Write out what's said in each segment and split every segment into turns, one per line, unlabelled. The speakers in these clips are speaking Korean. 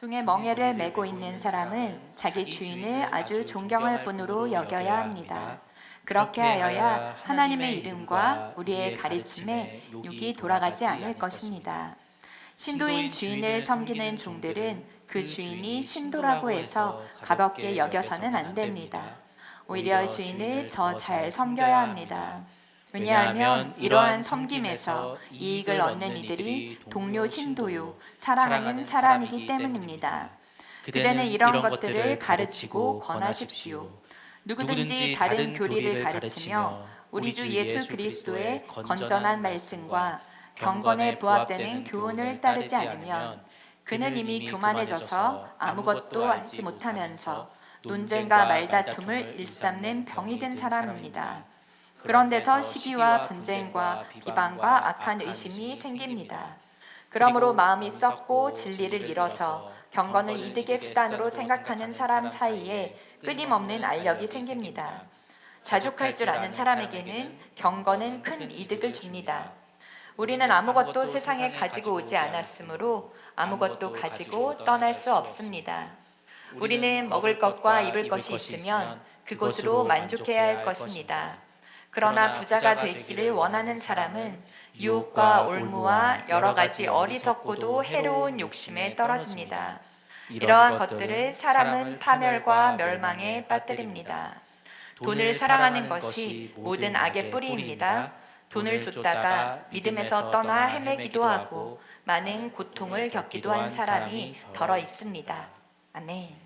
종의 멍에를 메고 있는 사람은 자기 주인을 아주 존경할 뿐으로 여겨야 합니다. 그렇게 하여야 하나님의 이름과 우리의 가르침에 욕이 돌아가지 않을 것입니다. 신도인 주인을 섬기는 종들은 그 주인이 신도라고 해서 가볍게 여겨서는 안 됩니다. 오히려 주인을 더 잘 섬겨야 합니다. 왜냐하면 이러한 섬김에서 이익을 얻는 이들이 동료 신도요, 사랑하는 사람이기 때문입니다. 그대는 이런 것들을 가르치고 권하십시오. 누구든지 다른 교리를 가르치며 우리 주 예수 그리스도의 건전한 말씀과 경건에 부합되는 교훈을 따르지 않으면 그는 이미 교만해져서 아무것도 알지 못하면서 논쟁과 말다툼을 일삼는 병이 든 사람입니다. 그런 데서 시기와 분쟁과 비방과 악한 의심이 생깁니다. 그러므로 마음이 썩고 진리를 잃어서 경건을 이득의 수단으로 생각하는 사람 사이에 끊임없는 알력이 생깁니다. 자족할 줄 아는 사람에게는 경건은 큰 이득을 줍니다. 우리는 아무것도 세상에 가지고 오지 않았으므로 아무것도 가지고 떠날 수 없습니다. 우리는 먹을 것과 입을 것이 있으면 그것으로 만족해야 할 것입니다. 그러나 부자가 되기를 원하는 사람은 유혹과 올무와 여러 가지 어리석고도 해로운 욕심에 떨어집니다. 이러한 것들을 사람은 파멸과 멸망에 빠뜨립니다. 돈을 사랑하는 것이 모든 악의 뿌리입니다. 돈을 줬다가 믿음에서 떠나 헤매기도 하고 많은 고통을 겪기도 한 사람이 더러 있습니다. 아멘.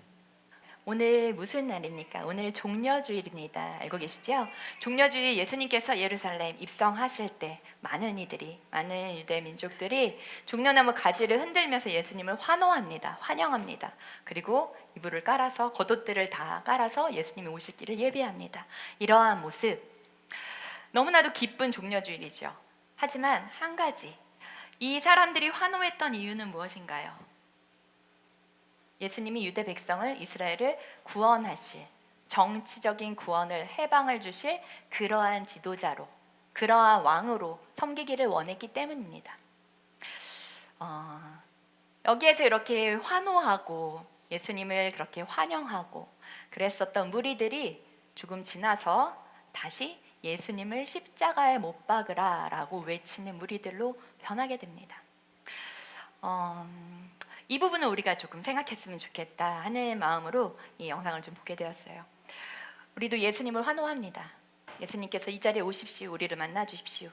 오늘 무슨 날입니까? 오늘 종려주일입니다. 알고 계시죠? 종려주일 예수님께서 예루살렘 입성하실 때 많은 유대 민족들이 종려나무 가지를 흔들면서 예수님을 환호합니다. 환영합니다. 그리고 이불을 깔아서 겉옷들을 다 깔아서 예수님이 오실 길을 예비합니다. 이러한 모습 너무나도 기쁜 종려주일이죠. 하지만 한 가지, 이 사람들이 환호했던 이유는 무엇인가요? 예수님이 유대 백성을, 이스라엘을 구원하실, 정치적인 구원을, 해방을 주실 그러한 지도자로, 그러한 왕으로 섬기기를 원했기 때문입니다. 여기에서 이렇게 환호하고 예수님을 그렇게 환영하고 그랬었던 무리들이 조금 지나서 다시 예수님을 십자가에 못 박으라 라고 외치는 무리들로 변하게 됩니다. 이 부분을 우리가 조금 생각했으면 좋겠다 하는 마음으로 이 영상을 좀 보게 되었어요. 우리도 예수님을 환호합니다. 예수님께서 이 자리에 오십시오. 우리를 만나 주십시오.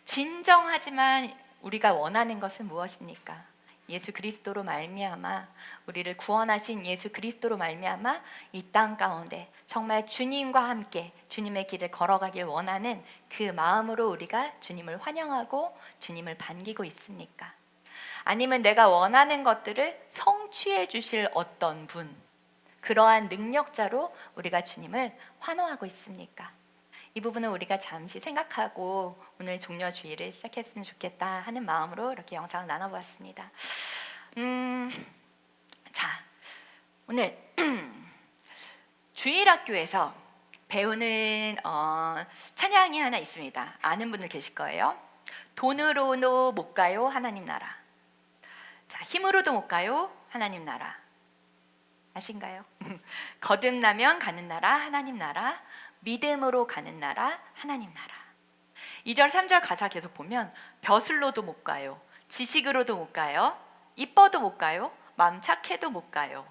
진정하지만 우리가 원하는 것은 무엇입니까? 예수 그리스도로 말미암아, 우리를 구원하신 예수 그리스도로 말미암아 이 땅 가운데 정말 주님과 함께 주님의 길을 걸어가길 원하는 그 마음으로 우리가 주님을 환영하고 주님을 반기고 있습니까? 아니면 내가 원하는 것들을 성취해 주실 어떤 분, 그러한 능력자로 우리가 주님을 환호하고 있습니까? 이 부분은 우리가 잠시 생각하고 오늘 종려주일을 시작했으면 좋겠다 하는 마음으로 이렇게 영상을 나눠보았습니다. 자, 오늘 주일학교에서 배우는 찬양이 하나 있습니다. 아는 분들 계실 거예요. 돈으로도 못 가요 하나님 나라. 자, 힘으로도 못 가요 하나님 나라. 아신가요? 거듭나면 가는 나라 하나님 나라, 믿음으로 가는 나라 하나님 나라. 2절 3절 가사 계속 보면 벼슬로도 못 가요, 지식으로도 못 가요, 이뻐도 못 가요, 마음 착해도 못 가요.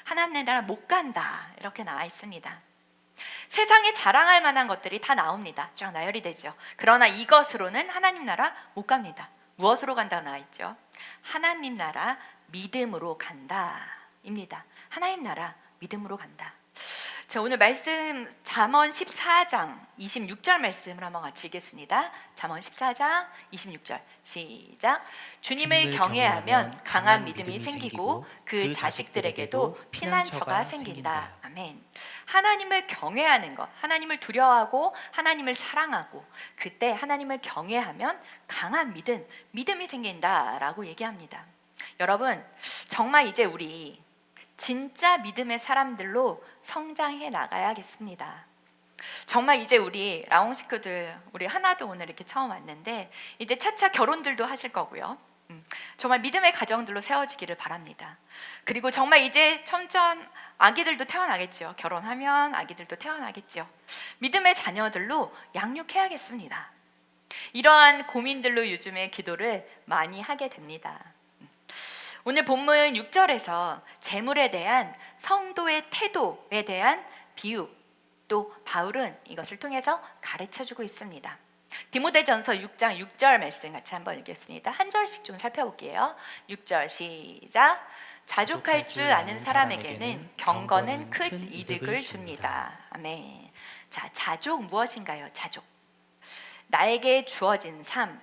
하나님 나라 못 간다 이렇게 나와 있습니다. 세상에 자랑할 만한 것들이 다 나옵니다. 쫙 나열이 되죠. 그러나 이것으로는 하나님 나라 못 갑니다. 무엇으로 간다고 나와 있죠? 하나님 나라 믿음으로 간다 입니다. 하나님 나라 믿음으로 간다. 자, 오늘 말씀 잠언 14장 26절 말씀을 한번 같이 읽겠습니다. 잠언 14장 26절 시작. 주님을 경외하면 강한 믿음이 생기고 그 자식들에게도 피난처가 생긴다. 아멘. 하나님을 경외하는 것, 하나님을 두려워하고 하나님을 사랑하고 그때 하나님을 경외하면 강한 믿음이 생긴다라고 얘기합니다. 여러분, 정말 이제 우리 진짜 믿음의 사람들로 성장해 나가야겠습니다. 정말 이제 우리 라옹 식구들, 우리 하나도 오늘 이렇게 처음 왔는데 이제 차차 결혼들도 하실 거고요. 정말 믿음의 가정들로 세워지기를 바랍니다. 그리고 정말 이제 점점 아기들도 태어나겠죠. 결혼하면 아기들도 태어나겠죠. 믿음의 자녀들로 양육해야겠습니다. 이러한 고민들로 요즘에 기도를 많이 하게 됩니다. 오늘 본문 6절에서 재물에 대한 성도의 태도에 대한 비유, 또 바울은 이것을 통해서 가르쳐주고 있습니다. 디모데전서 6장 6절 말씀 같이 한번 읽겠습니다. 한 절씩 좀 살펴볼게요. 6절 시작. 자족할 줄 아는 사람에게는 경건은 큰 이득을 줍니다. 아멘. 자, 자족 무엇인가요? 자족. 나에게 주어진 삶,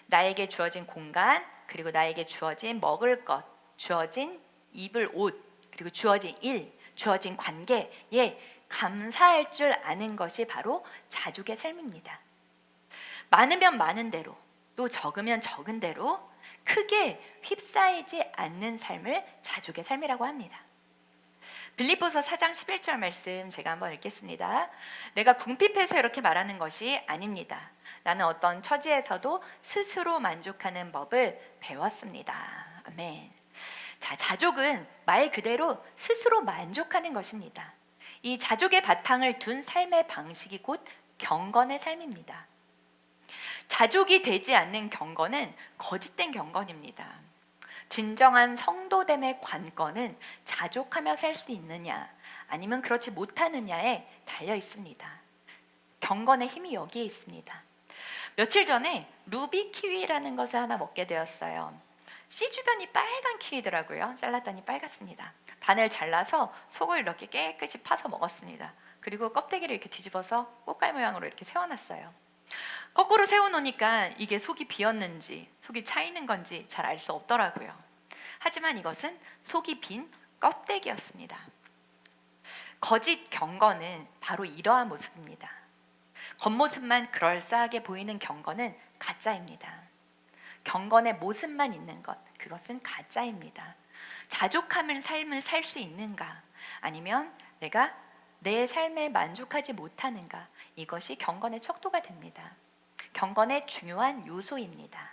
나에게 주어진 공간, 그리고 나에게 주어진 먹을 것, 주어진 입을 옷, 그리고 주어진 일, 주어진 관계에 감사할 줄 아는 것이 바로 자족의 삶입니다. 많으면 많은 대로, 또 적으면 적은 대로 크게 휩싸이지 않는 삶을 자족의 삶이라고 합니다. 빌립보서 4장 11절 말씀 제가 한번 읽겠습니다. 내가 궁핍해서 이렇게 말하는 것이 아닙니다. 나는 어떤 처지에서도 스스로 만족하는 법을 배웠습니다. 아멘. 자, 자족은 말 그대로 스스로 만족하는 것입니다. 이 자족의 바탕을 둔 삶의 방식이 곧 경건의 삶입니다. 자족이 되지 않는 경건은 거짓된 경건입니다. 진정한 성도됨의 관건은 자족하며 살 수 있느냐 아니면 그렇지 못하느냐에 달려 있습니다. 경건의 힘이 여기에 있습니다. 며칠 전에 루비 키위라는 것을 하나 먹게 되었어요. 씨 주변이 빨간 키위더라고요. 잘랐더니 빨갛습니다. 반을 잘라서 속을 이렇게 깨끗이 파서 먹었습니다. 그리고 껍데기를 이렇게 뒤집어서 꽃갈 모양으로 이렇게 세워놨어요. 거꾸로 세워놓으니까 이게 속이 비었는지 속이 차 있는 건지 잘 알 수 없더라고요. 하지만 이것은 속이 빈 껍데기였습니다. 거짓 경건은 바로 이러한 모습입니다. 겉모습만 그럴싸하게 보이는 경건은 가짜입니다. 경건의 모습만 있는 것, 그것은 가짜입니다. 자족하는 삶을 살 수 있는가, 아니면 내가 내 삶에 만족하지 못하는가, 이것이 경건의 척도가 됩니다. 경건의 중요한 요소입니다.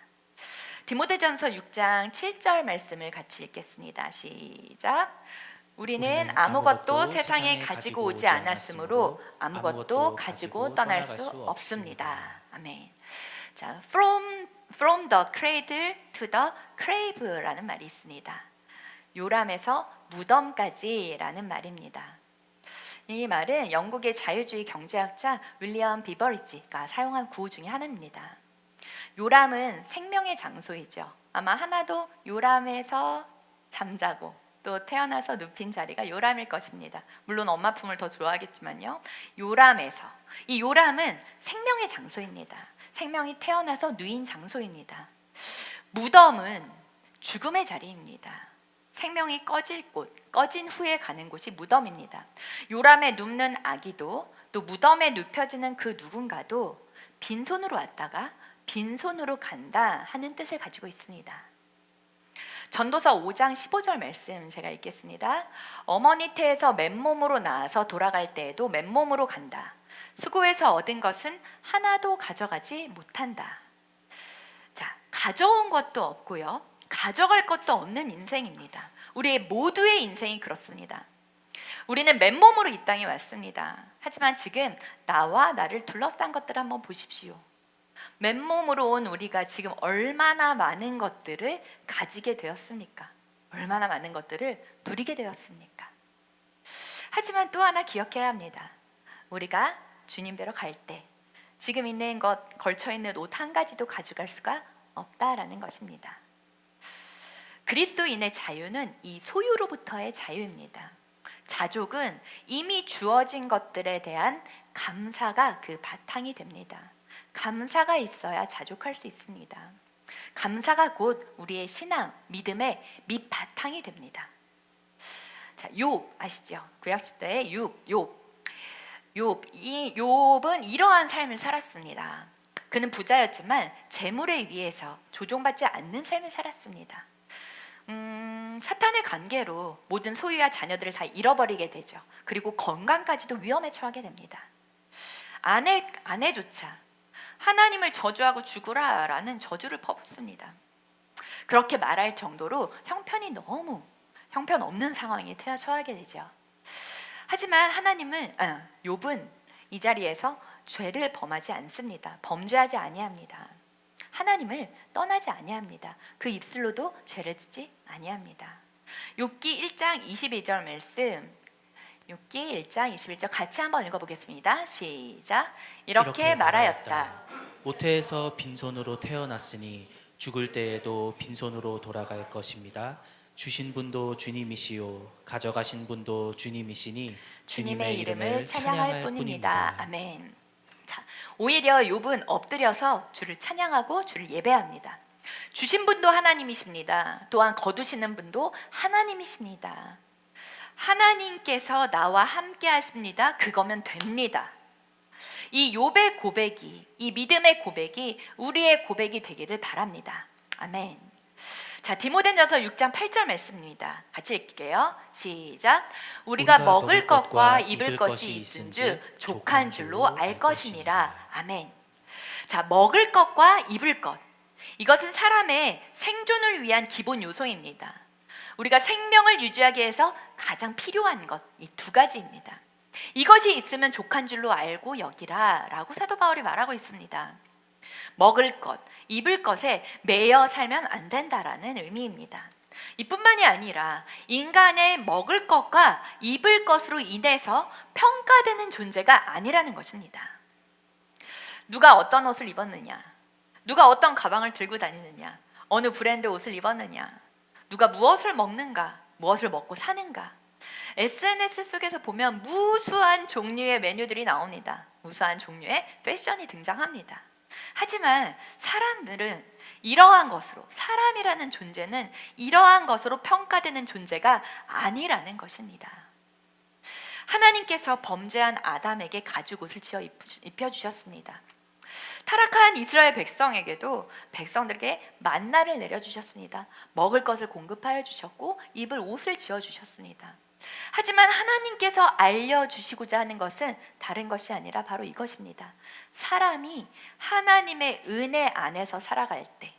디모데전서 6장 7절 말씀을 같이 읽겠습니다. 시작. 우리는 아무것도 세상에 가지고 오지 않았으므로 아무것도 가지고 떠날 수 없습니다. 아멘. 자, from the cradle to the grave라는 말이 있습니다. 요람에서 무덤까지라는 말입니다. 이 말은 영국의 자유주의 경제학자 윌리엄 비버리지가 사용한 구호 중에 하나입니다. 요람은 생명의 장소이죠. 아마 하나도 요람에서 잠자고 또 태어나서 눕힌 자리가 요람일 것입니다. 물론 엄마 품을 더 좋아하겠지만요. 요람에서, 이 요람은 생명의 장소입니다. 생명이 태어나서 누인 장소입니다. 무덤은 죽음의 자리입니다. 생명이 꺼질 곳, 꺼진 후에 가는 곳이 무덤입니다. 요람에 눕는 아기도 또 무덤에 눕혀지는 그 누군가도 빈손으로 왔다가 빈손으로 간다 하는 뜻을 가지고 있습니다. 전도서 5장 15절 말씀 제가 읽겠습니다. 어머니 태에서 맨몸으로 나와서 돌아갈 때에도 맨몸으로 간다. 수고해서 얻은 것은 하나도 가져가지 못한다. 자, 가져온 것도 없고요, 가져갈 것도 없는 인생입니다. 우리 모두의 인생이 그렇습니다. 우리는 맨몸으로 이 땅에 왔습니다. 하지만 지금 나와 나를 둘러싼 것들 한번 보십시오. 맨몸으로 온 우리가 지금 얼마나 많은 것들을 가지게 되었습니까? 얼마나 많은 것들을 누리게 되었습니까? 하지만 또 하나 기억해야 합니다. 우리가 주님 뵈러 갈 때 지금 있는 것, 걸쳐 있는 옷 한 가지도 가져갈 수가 없다라는 것입니다. 그리스도인의 자유는 이 소유로부터의 자유입니다. 자족은 이미 주어진 것들에 대한 감사가 그 바탕이 됩니다. 감사가 있어야 자족할 수 있습니다. 감사가 곧 우리의 신앙, 믿음의 밑바탕이 됩니다. 자, 욥 아시죠? 구약 시대의 욥은 이러한 삶을 살았습니다. 그는 부자였지만 재물에 의해서 조종받지 않는 삶을 살았습니다. 사탄의 관계로 모든 소유와 자녀들을 다 잃어버리게 되죠. 그리고 건강까지도 위험에 처하게 됩니다. 아내조차 하나님을 저주하고 죽으라 라는 저주를 퍼붓습니다. 그렇게 말할 정도로 형편이 너무 형편없는 상황에 처하게 되죠. 하지만 욥은 이 자리에서 죄를 범하지 않습니다. 범죄하지 아니합니다. 하나님을 떠나지 아니합니다. 그 입술로도 죄를 짓지 아니합니다. 욥기 1장 22절 말씀, 욥기 1장 21절 같이 한번 읽어보겠습니다. 시작. 이렇게 말하였다.
모태에서 빈손으로 태어났으니 죽을 때에도 빈손으로 돌아갈 것입니다. 주신 분도 주님이시요 가져가신 분도 주님이시니 주님의 이름을 찬양할 뿐입니다.
아멘. 자, 오히려 욥은 엎드려서 주를 찬양하고 주를 예배합니다. 주신 분도 하나님이십니다. 또한 거두시는 분도 하나님이십니다. 하나님께서 나와 함께 하십니다. 그거면 됩니다. 이 욥의 고백이, 이 믿음의 고백이 우리의 고백이 되기를 바랍니다. 아멘. 자, 디모데전서 6장 8절 말씀입니다. 같이 읽게요. 시작. 우리가 먹을 것과 입을 것이 있은즉 족한 줄로 알 것이니라. 아멘. 자, 먹을 것과 입을 것, 이것은 사람의 생존을 위한 기본 요소입니다. 우리가 생명을 유지하기 위해서 가장 필요한 것, 이 두 가지입니다. 이것이 있으면 족한 줄로 알고 여기라 라고 사도 바울이 말하고 있습니다. 먹을 것, 입을 것에 매여 살면 안 된다라는 의미입니다. 이뿐만이 아니라 인간의 먹을 것과 입을 것으로 인해서 평가되는 존재가 아니라는 것입니다. 누가 어떤 옷을 입었느냐, 누가 어떤 가방을 들고 다니느냐, 어느 브랜드 옷을 입었느냐, 누가 무엇을 먹는가, 무엇을 먹고 사는가, SNS 속에서 보면 무수한 종류의 메뉴들이 나옵니다. 무수한 종류의 패션이 등장합니다. 하지만 사람들은 이러한 것으로, 사람이라는 존재는 이러한 것으로 평가되는 존재가 아니라는 것입니다. 하나님께서 범죄한 아담에게 가죽옷을 지어 입혀주셨습니다. 타락한 이스라엘 백성에게도 백성들에게 만나를 내려주셨습니다. 먹을 것을 공급하여 주셨고 입을 옷을 지어주셨습니다. 하지만 하나님께서 알려주시고자 하는 것은 다른 것이 아니라 바로 이것입니다. 사람이 하나님의 은혜 안에서 살아갈 때,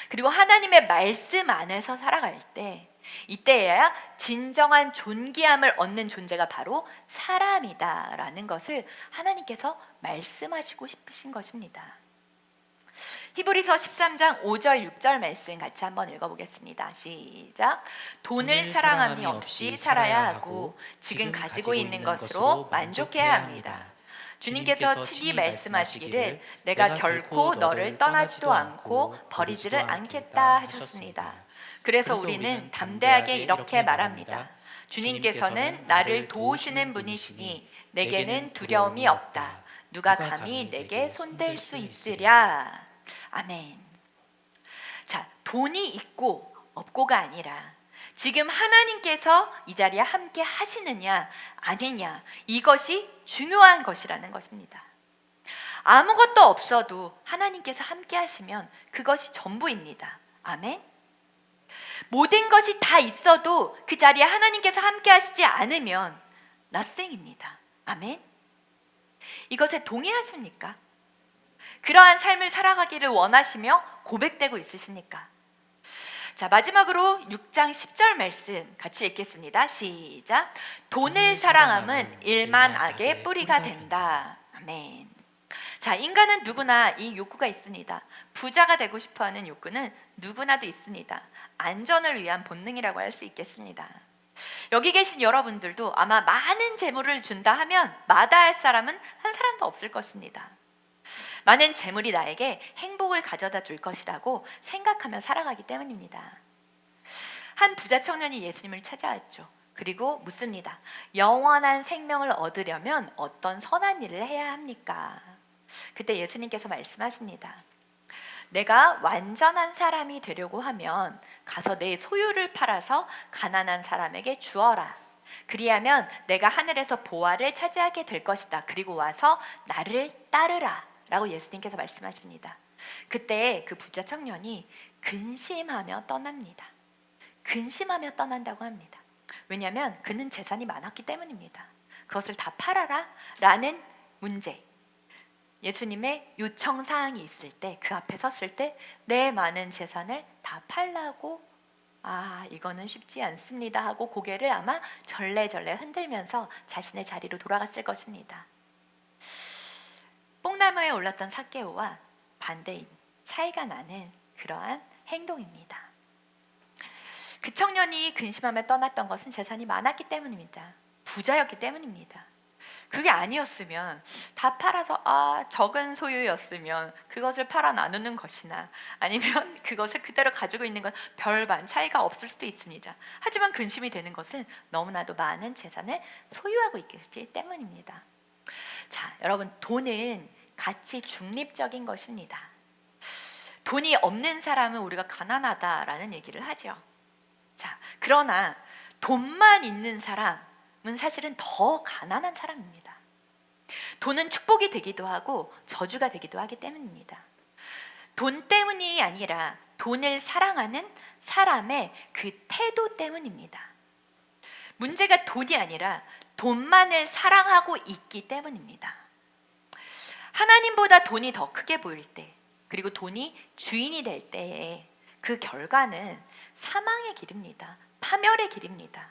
그리고 하나님의 말씀 안에서 살아갈 때, 이때에야 진정한 존귀함을 얻는 존재가 바로 사람이다라는 것을 하나님께서 말씀하시고 싶으신 것입니다. 히브리서 13장 5절 6절 말씀 같이 한번 읽어보겠습니다. 시작. 돈을 사랑함이 없이 살아야 하고 지금 가지고 있는 것으로 만족해야 합니다. 주님께서 친히 말씀하시기를 내가 결코 너를 떠나지도 않고 버리지를 않겠다 하셨습니다. 그래서 우리는 담대하게 이렇게 말합니다. 주님께서는 나를 도우시는 분이시니 내게는 두려움이 없다. 누가 감히 내게 손댈 수 있으랴. 아멘. 자, 돈이 있고 없고가 아니라 지금 하나님께서 이 자리에 함께 하시느냐 아니냐, 이것이 중요한 것이라는 것입니다. 아무것도 없어도 하나님께서 함께 하시면 그것이 전부입니다. 아멘. 모든 것이 다 있어도 그 자리에 하나님께서 함께 하시지 않으면 nothing입니다. 아멘. 이것에 동의하십니까? 그러한 삶을 살아가기를 원하시며 고백되고 있으십니까? 자, 마지막으로 6장 10절 말씀 같이 읽겠습니다. 시작. 돈을 사랑함은 일만 악의 뿌리가 된다. 아멘. 자, 인간은 누구나 이 욕구가 있습니다. 부자가 되고 싶어하는 욕구는 누구나도 있습니다. 안전을 위한 본능이라고 할 수 있겠습니다. 여기 계신 여러분들도 아마 많은 재물을 준다 하면 마다할 사람은 한 사람도 없을 것입니다. 많은 재물이 나에게 행복을 가져다 줄 것이라고 생각하며 살아가기 때문입니다. 한 부자 청년이 예수님을 찾아왔죠. 그리고 묻습니다. 영원한 생명을 얻으려면 어떤 선한 일을 해야 합니까? 그때 예수님께서 말씀하십니다. 내가 완전한 사람이 되려고 하면 가서 내 소유를 팔아서 가난한 사람에게 주어라. 그리하면 내가 하늘에서 보화를 차지하게 될 것이다. 그리고 와서 나를 따르라 라고 예수님께서 말씀하십니다. 그때 그 부자 청년이 근심하며 떠납니다. 근심하며 떠난다고 합니다. 왜냐하면 그는 재산이 많았기 때문입니다. 그것을 다 팔아라 라는 문제, 예수님의 요청 사항이 있을 때, 그 앞에 섰을 때 내 많은 재산을 다 팔라고, 이거는 쉽지 않습니다 하고 고개를 아마 절레절레 흔들면서 자신의 자리로 돌아갔을 것입니다. 뽕나무에 올랐던 삭개오와 반대인, 차이가 나는 그러한 행동입니다. 그 청년이 근심하며 떠났던 것은 재산이 많았기 때문입니다. 부자였기 때문입니다. 그게 아니었으면, 다 팔아서 적은 소유였으면 그것을 팔아 나누는 것이나 아니면 그것을 그대로 가지고 있는 건 별반 차이가 없을 수도 있습니다. 하지만 근심이 되는 것은 너무나도 많은 재산을 소유하고 있기 때문입니다. 자, 여러분, 돈은 가치 중립적인 것입니다. 돈이 없는 사람은 우리가 가난하다라는 얘기를 하죠. 자, 그러나 돈만 있는 사람은 사실은 더 가난한 사람입니다. 돈은 축복이 되기도 하고 저주가 되기도 하기 때문입니다. 돈 때문이 아니라 돈을 사랑하는 사람의 그 태도 때문입니다. 문제가 돈이 아니라 돈만을 사랑하고 있기 때문입니다. 하나님보다 돈이 더 크게 보일 때, 그리고 돈이 주인이 될 때에 그 결과는 사망의 길입니다. 파멸의 길입니다.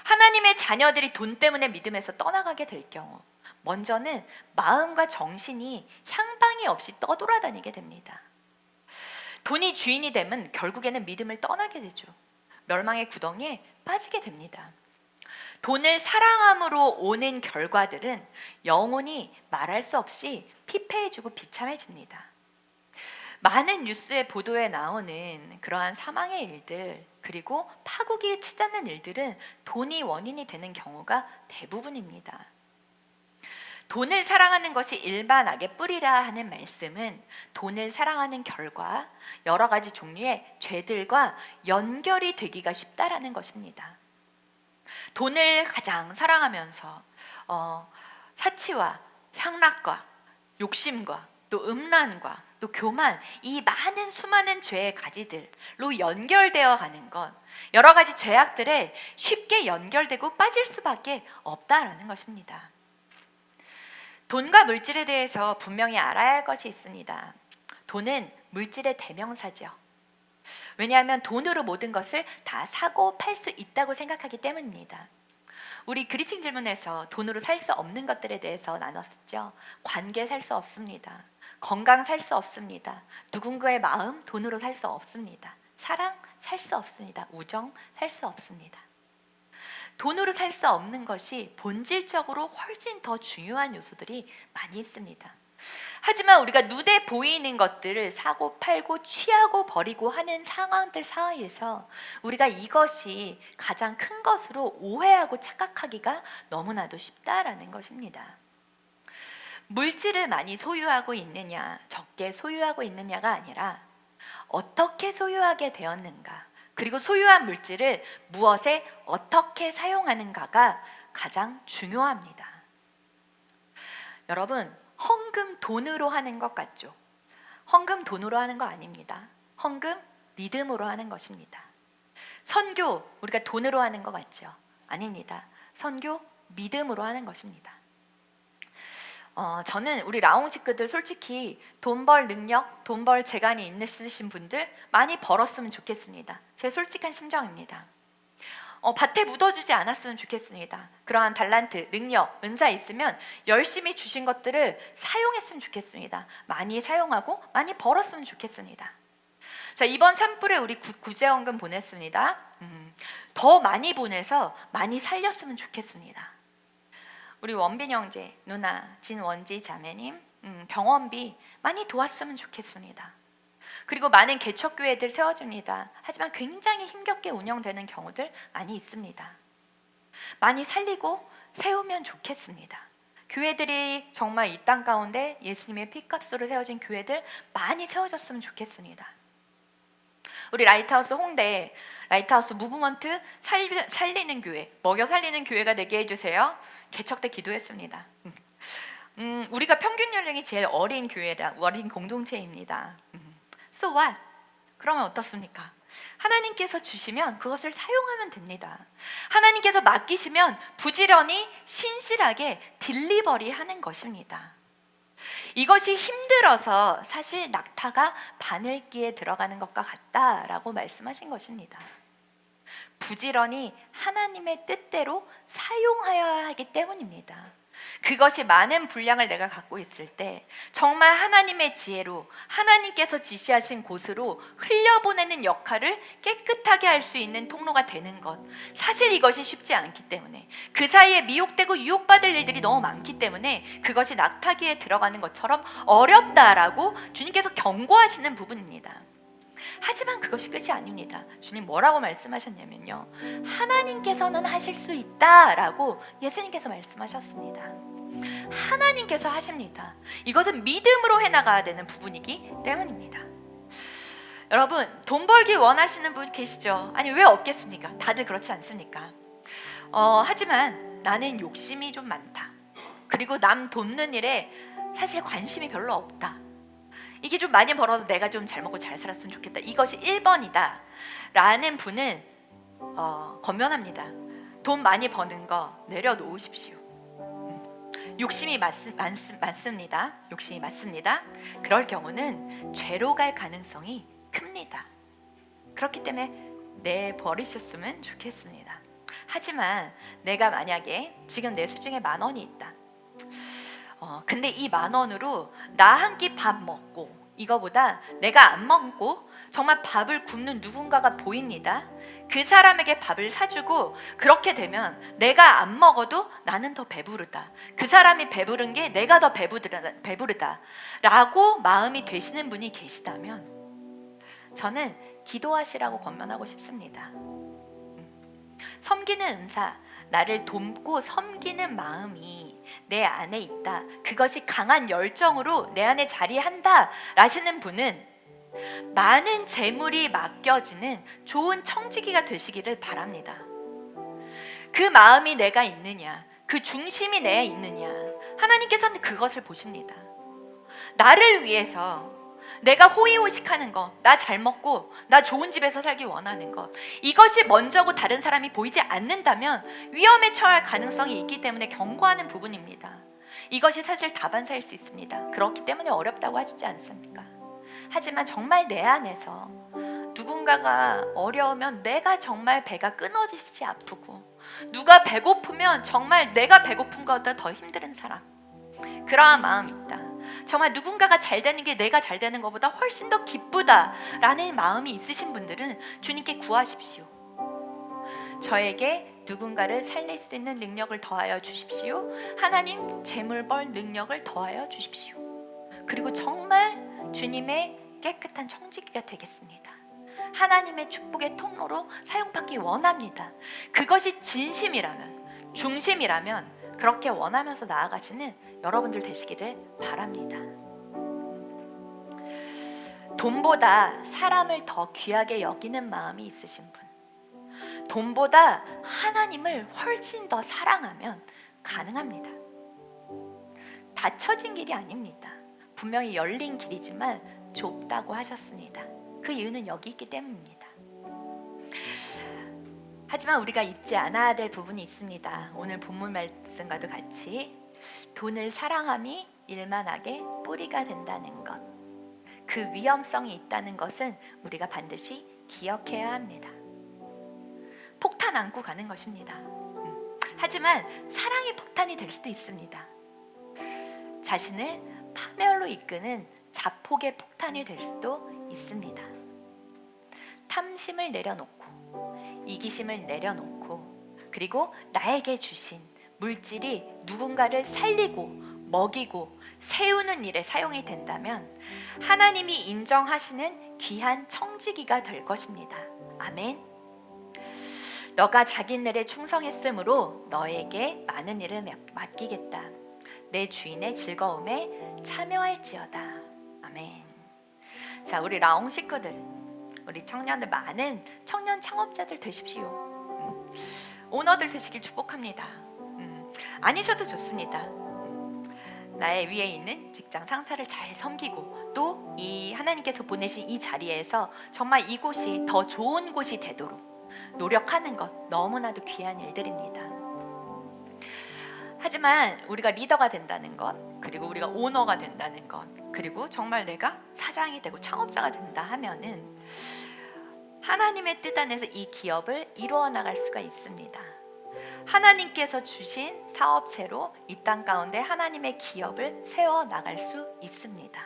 하나님의 자녀들이 돈 때문에 믿음에서 떠나가게 될 경우, 먼저는 마음과 정신이 향방이 없이 떠돌아다니게 됩니다. 돈이 주인이 되면 결국에는 믿음을 떠나게 되죠. 멸망의 구덩이에 빠지게 됩니다. 돈을 사랑함으로 오는 결과들은 영혼이 말할 수 없이 피폐해지고 비참해집니다. 많은 뉴스의 보도에 나오는 그러한 사망의 일들, 그리고 파국이 치닫는 일들은 돈이 원인이 되는 경우가 대부분입니다. 돈을 사랑하는 것이 일반 악의 뿌리라 하는 말씀은 돈을 사랑하는 결과 여러 가지 종류의 죄들과 연결이 되기가 쉽다라는 것입니다. 돈을 가장 사랑하면서 사치와 향락과 욕심과 또 음란과 또 교만, 이 많은 수많은 죄의 가지들로 연결되어 가는 것, 여러 가지 죄악들에 쉽게 연결되고 빠질 수밖에 없다라는 것입니다. 돈과 물질에 대해서 분명히 알아야 할 것이 있습니다. 돈은 물질의 대명사죠. 왜냐하면 돈으로 모든 것을 다 사고 팔 수 있다고 생각하기 때문입니다. 우리 그리팅 질문에서 돈으로 살 수 없는 것들에 대해서 나눴었죠. 관계 살 수 없습니다. 건강 살 수 없습니다. 누군가의 마음 돈으로 살 수 없습니다. 사랑 살 수 없습니다. 우정 살 수 없습니다. 돈으로 살 수 없는 것이 본질적으로 훨씬 더 중요한 요소들이 많이 있습니다. 하지만 우리가 눈에 보이는 것들을 사고 팔고 취하고 버리고 하는 상황들 사이에서 우리가 이것이 가장 큰 것으로 오해하고 착각하기가 너무나도 쉽다라는 것입니다. 물질을 많이 소유하고 있느냐, 적게 소유하고 있느냐가 아니라 어떻게 소유하게 되었는가, 그리고 소유한 물질을 무엇에 어떻게 사용하는가가 가장 중요합니다. 여러분, 헌금 돈으로 하는 것 같죠? 헌금 돈으로 하는 거 아닙니다. 헌금 믿음으로 하는 것입니다. 선교 우리가 돈으로 하는 것 같죠? 아닙니다. 선교 믿음으로 하는 것입니다. 저는 우리 라옹 식구들 솔직히 돈 벌 능력, 돈 벌 재간이 있으신 분들 많이 벌었으면 좋겠습니다. 제 솔직한 심정입니다. 밭에 묻어주지 않았으면 좋겠습니다. 그러한 달란트, 능력, 은사 있으면 열심히 주신 것들을 사용했으면 좋겠습니다. 많이 사용하고 많이 벌었으면 좋겠습니다. 자, 이번 산불에 우리 구제원금 보냈습니다. 더 많이 보내서 많이 살렸으면 좋겠습니다. 우리 원빈 형제, 누나, 진원지 자매님 병원비 많이 도왔으면 좋겠습니다. 그리고 많은 개척교회들 세워집니다. 하지만 굉장히 힘겹게 운영되는 경우들 많이 있습니다. 많이 살리고 세우면 좋겠습니다. 교회들이 정말 이 땅 가운데 예수님의 피값으로 세워진 교회들 많이 세워졌으면 좋겠습니다. 우리 라이트하우스 홍대 라이트하우스 무브먼트 살리는 교회, 먹여 살리는 교회가 되게 해주세요. 개척 때 기도했습니다. 우리가 평균 연령이 제일 어린 교회라, 어린 공동체입니다. So what? 그러면 어떻습니까? 하나님께서 주시면 그것을 사용하면 됩니다. 하나님께서 맡기시면 부지런히 신실하게 딜리버리 하는 것입니다. 이것이 힘들어서 사실 낙타가 바늘기에 들어가는 것과 같다라고 말씀하신 것입니다. 부지런히 하나님의 뜻대로 사용하여야 하기 때문입니다. 그것이 많은 분량을 내가 갖고 있을 때 정말 하나님의 지혜로 하나님께서 지시하신 곳으로 흘려보내는 역할을 깨끗하게 할 수 있는 통로가 되는 것, 사실 이것이 쉽지 않기 때문에, 그 사이에 미혹되고 유혹받을 일들이 너무 많기 때문에 그것이 낙타기에 들어가는 것처럼 어렵다라고 주님께서 경고하시는 부분입니다. 하지만 그것이 끝이 아닙니다. 주님 뭐라고 말씀하셨냐면요, 하나님께서는 하실 수 있다라고 예수님께서 말씀하셨습니다. 하나님께서 하십니다. 이것은 믿음으로 해나가야 되는 부분이기 때문입니다. 여러분, 돈 벌기 원하시는 분 계시죠? 아니, 왜 없겠습니까? 다들 그렇지 않습니까? 하지만 나는 욕심이 좀 많다, 그리고 남 돕는 일에 사실 관심이 별로 없다, 이게 좀 많이 벌어서 내가 좀 잘 먹고 잘 살았으면 좋겠다, 이것이 1번이다 라는 분은 권면합니다. 돈 많이 버는 거 내려놓으십시오. 욕심이 많습니다. 욕심이 많습니다. 그럴 경우는 죄로 갈 가능성이 큽니다. 그렇기 때문에 내버리셨으면 좋겠습니다. 하지만 내가 만약에 지금 내 수중에 10,000원이 있다, 근데 이 10,000원으로 나 한 끼 밥 먹고, 이거보다 내가 안 먹고 정말 밥을 굶는 누군가가 보입니다. 그 사람에게 밥을 사주고, 그렇게 되면 내가 안 먹어도 나는 더 배부르다, 그 사람이 배부른 게 내가 더 배부르다 라고 마음이 되시는 분이 계시다면 저는 기도하시라고 권면하고 싶습니다. 섬기는 은사, 나를 돕고 섬기는 마음이 내 안에 있다, 그것이 강한 열정으로 내 안에 자리한다 라시는 분은 많은 재물이 맡겨지는 좋은 청지기가 되시기를 바랍니다. 그 마음이 내가 있느냐, 그 중심이 내에 있느냐, 하나님께서는 그것을 보십니다. 나를 위해서 내가 호의호식하는 것, 나 잘 먹고 나 좋은 집에서 살기 원하는 것, 이것이 먼저고 다른 사람이 보이지 않는다면 위험에 처할 가능성이 있기 때문에 경고하는 부분입니다. 이것이 사실 다반사일 수 있습니다. 그렇기 때문에 어렵다고 하시지 않습니까? 하지만 정말 내 안에서 누군가가 어려우면 내가 정말 배가 끊어지지 아프고, 누가 배고프면 정말 내가 배고픈 것보다 더 힘든 사람, 그러한 마음이 있다, 정말 누군가가 잘 되는 게 내가 잘 되는 것보다 훨씬 더 기쁘다라는 마음이 있으신 분들은 주님께 구하십시오. 저에게 누군가를 살릴 수 있는 능력을 더하여 주십시오. 하나님, 재물 벌 능력을 더하여 주십시오. 그리고 정말 주님의 깨끗한 청지기가 되겠습니다. 하나님의 축복의 통로로 사용받기 원합니다. 그것이 진심이라면, 중심이라면 그렇게 원하면서 나아가시는 여러분들 되시기를 바랍니다. 돈보다 사람을 더 귀하게 여기는 마음이 있으신 분, 돈보다 하나님을 훨씬 더 사랑하면 가능합니다. 닫혀진 길이 아닙니다. 분명히 열린 길이지만 좁다고 하셨습니다. 그 이유는 여기 있기 때문입니다. 하지만 우리가 잊지 않아야 될 부분이 있습니다. 오늘 본문 말씀과도 같이 돈을 사랑함이 일만하게 뿌리가 된다는 것, 그 위험성이 있다는 것은 우리가 반드시 기억해야 합니다. 폭탄 안고 가는 것입니다. 하지만 사랑이 폭탄이 될 수도 있습니다. 자신을 파멸로 이끄는 자폭의 폭탄이 될 수도 있습니다. 탐심을 내려놓고, 이기심을 내려놓고, 그리고 나에게 주신 물질이 누군가를 살리고 먹이고 세우는 일에 사용이 된다면 하나님이 인정하시는 귀한 청지기가 될 것입니다. 아멘. 너가 자기 일에 충성했으므로 너에게 많은 일을 맡기겠다. 내 주인의 즐거움에 참여할지어다. 아멘. 자, 우리 라옹 식구들, 우리 청년들, 많은 청년 창업자들 되십시오. 오너들 되시길 축복합니다. 아니셔도 좋습니다. 나의 위에 있는 직장 상사를 잘 섬기고, 또 이 하나님께서 보내신 이 자리에서 정말 이곳이 더 좋은 곳이 되도록 노력하는 것, 너무나도 귀한 일들입니다. 하지만 우리가 리더가 된다는 것, 그리고 우리가 오너가 된다는 것, 그리고 정말 내가 사장이 되고 창업자가 된다 하면은 하나님의 뜻 안에서 이 기업을 이루어 나갈 수가 있습니다. 하나님께서 주신 사업체로 이 땅 가운데 하나님의 기업을 세워 나갈 수 있습니다.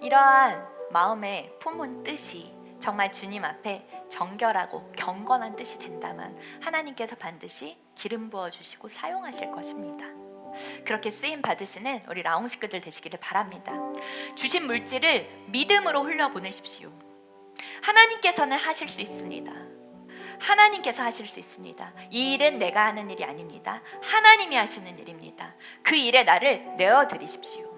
이러한 마음에 품은 뜻이 정말 주님 앞에 정결하고 경건한 뜻이 된다면 하나님께서 반드시 기름 부어 주시고 사용하실 것입니다. 그렇게 쓰임 받으시는 우리 라옹 식구들 되시기를 바랍니다. 주신 물질을 믿음으로 흘려보내십시오. 하나님께서는 하실 수 있습니다. 하나님께서 하실 수 있습니다. 이 일은 내가 하는 일이 아닙니다. 하나님이 하시는 일입니다. 그 일에 나를 내어드리십시오.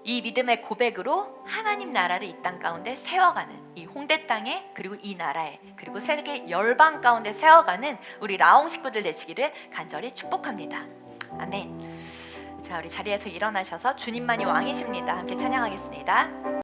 이 믿음의 고백으로 하나님 나라를 이 땅 가운데 세워가는, 이 홍대 땅에, 그리고 이 나라에, 그리고 세계 열방 가운데 세워가는 우리 라옹 식구들 되시기를 간절히 축복합니다. 아멘. 자, 우리 자리에서 일어나셔서 주님만이 왕이십니다. 함께 찬양하겠습니다.